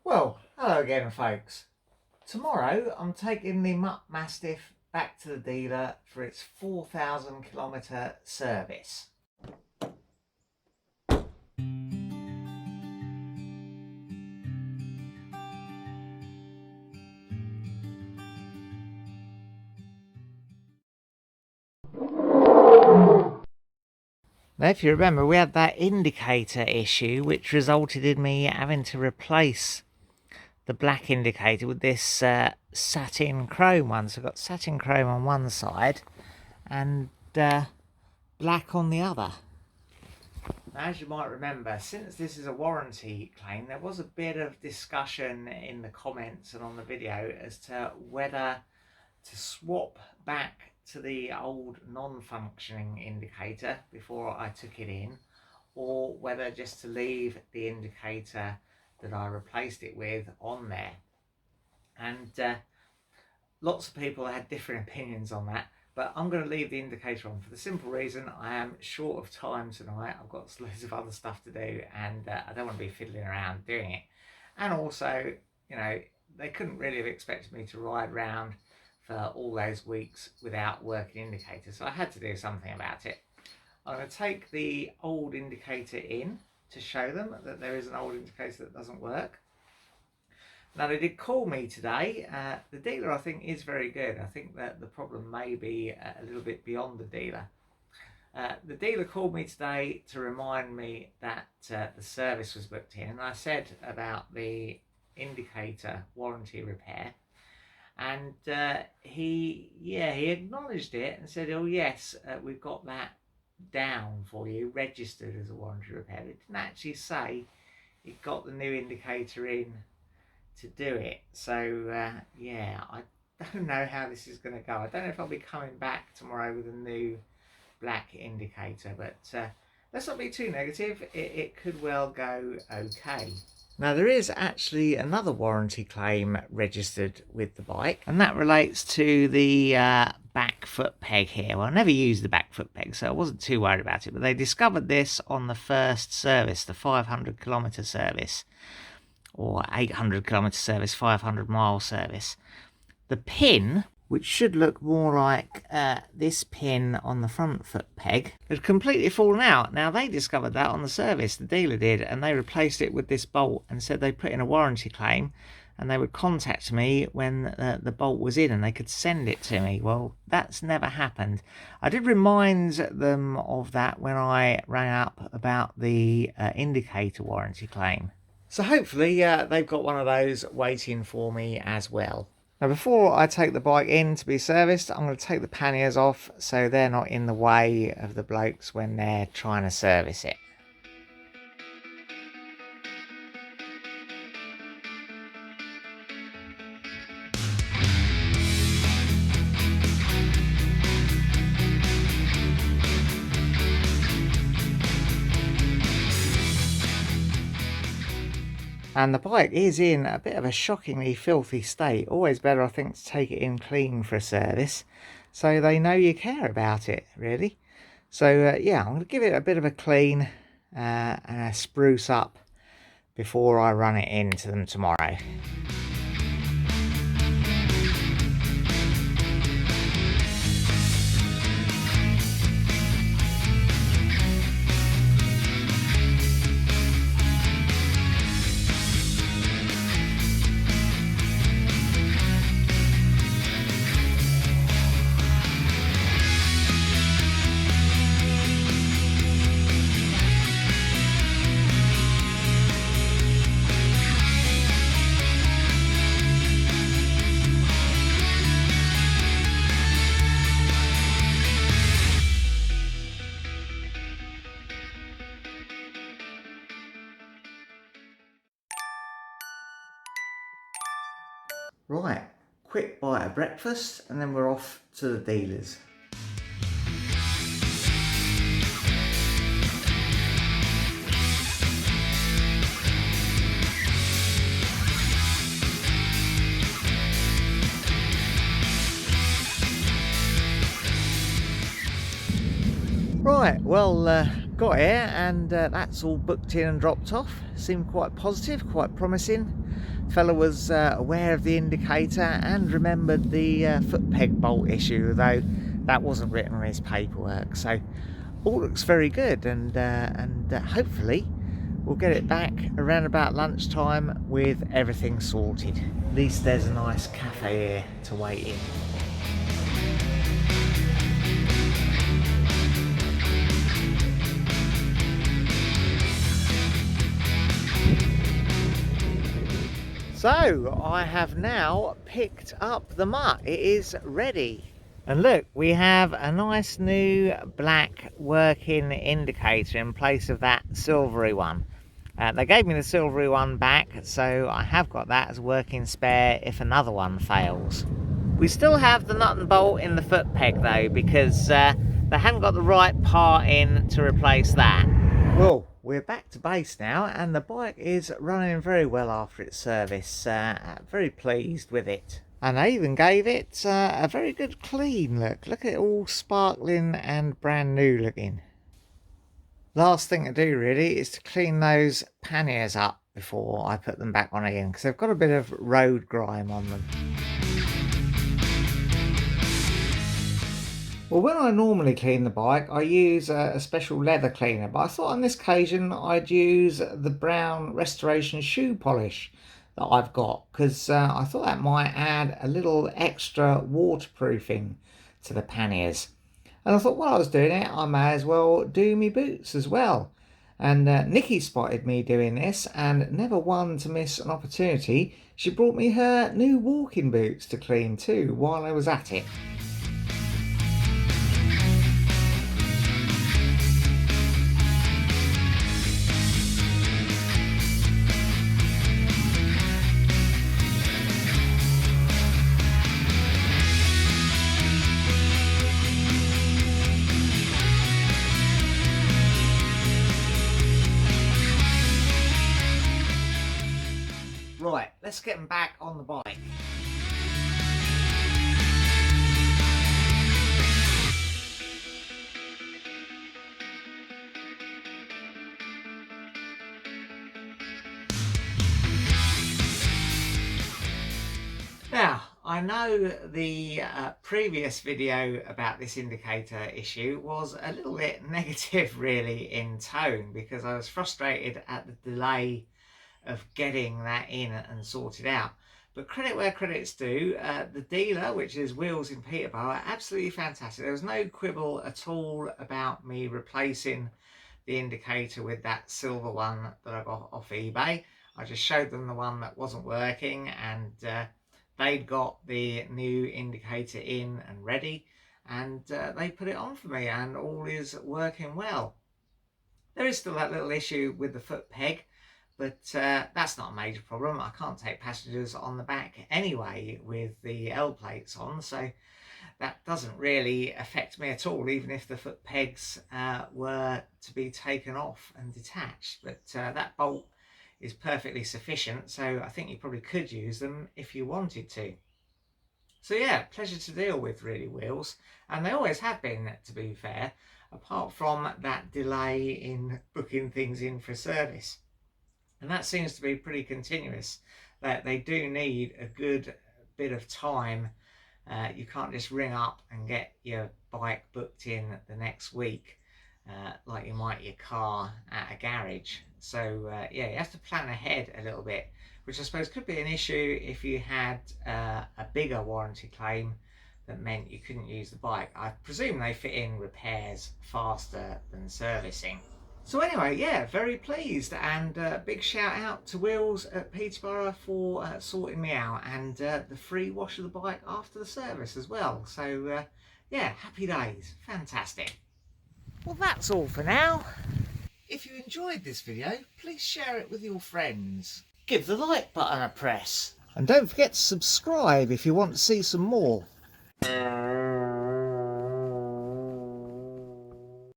Well, hello again folks. Tomorrow I'm taking the Mutt Mastiff back to the dealer for its 4,000 kilometre service. Now if you remember, we had that indicator issue which resulted in me having to replace the black indicator with this satin chrome one. So I've got satin chrome on one side and black on the other. Now, as you might remember, since this is a warranty claim, there was a bit of discussion in the comments and on the video as to whether to swap back to the old non-functioning indicator before I took it in, or whether just to leave the indicator that I replaced it with on there. And lots of people had different opinions on that, but I'm going to leave the indicator on for the simple reason I am short of time tonight. I've got loads of other stuff to do and I don't want to be fiddling around doing it. And also, you know, they couldn't really have expected me to ride around for all those weeks without working indicators, so I had to do something about it. I'm going to take the old indicator in to show them that there is an old indicator that doesn't work. Now, they did call me today. The dealer, I think, is very good. I think that the problem may be a little bit beyond the dealer. The dealer called me today to remind me that the service was booked in, and I said about the indicator warranty repair, and he acknowledged it and said, oh yes, we've got that down for you, registered as a warranty repair. It didn't actually say it got the new indicator in to do it. So yeah, I don't know how this is going to go. I don't know if I'll be coming back tomorrow with a new black indicator, but let's not be too negative. It could well go okay. Now, there is actually another warranty claim registered with the bike, and that relates to the back foot peg here. Well, I never used the back foot peg, so I wasn't too worried about it, but they discovered this on the first service, the 500 kilometre service, or 800 kilometre service, 500 mile service. The pin, which should look more like this pin on the front foot peg, had completely fallen out. Now, they discovered that on the service, the dealer did, and they replaced it with this bolt and said they put in a warranty claim and they would contact me when the bolt was in and they could send it to me. Well, that's never happened. I did remind them of that when I rang up about the indicator warranty claim. So hopefully they've got one of those waiting for me as well. Now, before I take the bike in to be serviced, I'm going to take the panniers off so they're not in the way of the blokes when they're trying to service it. And the bike is in a bit of a shockingly filthy state. Always better, I think, to take it in clean for a service, so they know you care about it, really. So yeah, I'm going to give it a bit of a clean and a spruce up before I run it into them tomorrow. Right, quick bite of breakfast and then we're off to the dealers. Right, well, got here, and that's all booked in and dropped off. Seemed quite positive, quite promising. Fella was aware of the indicator and remembered the foot peg bolt issue, though that wasn't written on his paperwork. So all looks very good, and hopefully we'll get it back around about lunchtime with everything sorted. At least there's a nice cafe here to wait in. So I have now picked up the Mutt. It is ready. And look, we have a nice new black working indicator in place of that silvery one. They gave me the silvery one back, so I have got that as a working spare if another one fails. We still have the nut and bolt in the foot peg though, because they haven't got the right part in to replace that. Well, we're back to base now, and the bike is running very well after its service. Very pleased with it. And I even gave it a very good clean look. Look at it, all sparkling and brand new looking. Last thing to do really is to clean those panniers up before I put them back on again, because they've got a bit of road grime on them. Well, when I normally clean the bike, I use a special leather cleaner, but I thought on this occasion I'd use the brown restoration shoe polish that I've got, because I thought that might add a little extra waterproofing to the panniers. And I thought while I was doing it, I may as well do my boots as well. And Nikki spotted me doing this and never one to miss an opportunity. She brought me her new walking boots to clean too while I was at it. Right, let's get them back on the bike. Now, I know the previous video about this indicator issue was a little bit negative really in tone, because I was frustrated at the delay of getting that in and sorted out. But credit where credit's due, the dealer, which is Wheels in Peterborough, absolutely fantastic. There was no quibble at all about me replacing the indicator with that silver one that I got off eBay. I just showed them the one that wasn't working, and they'd got the new indicator in and ready, and they put it on for me, and all is working well. There is still that little issue with the foot peg, but that's not a major problem. I can't take passengers on the back anyway with the L plates on, so that doesn't really affect me at all, even if the foot pegs were to be taken off and detached. But that bolt is perfectly sufficient, so I think you probably could use them if you wanted to. So yeah, pleasure to deal with really, Wheels, and they always have been, to be fair, apart from that delay in booking things in for service. And that seems to be pretty continuous, that they do need a good bit of time. You can't just ring up and get your bike booked in the next week like you might your car at a garage. So yeah, you have to plan ahead a little bit, which I suppose could be an issue if you had a bigger warranty claim that meant you couldn't use the bike. I presume they fit in repairs faster than servicing. So anyway, yeah, very pleased, and big shout out to Wheels at Peterborough for sorting me out, and the free wash of the bike after the service as well. So yeah, happy days, fantastic. Well, that's all for now. If you enjoyed this video, please share it with your friends. Give the like button a press. And don't forget to subscribe if you want to see some more.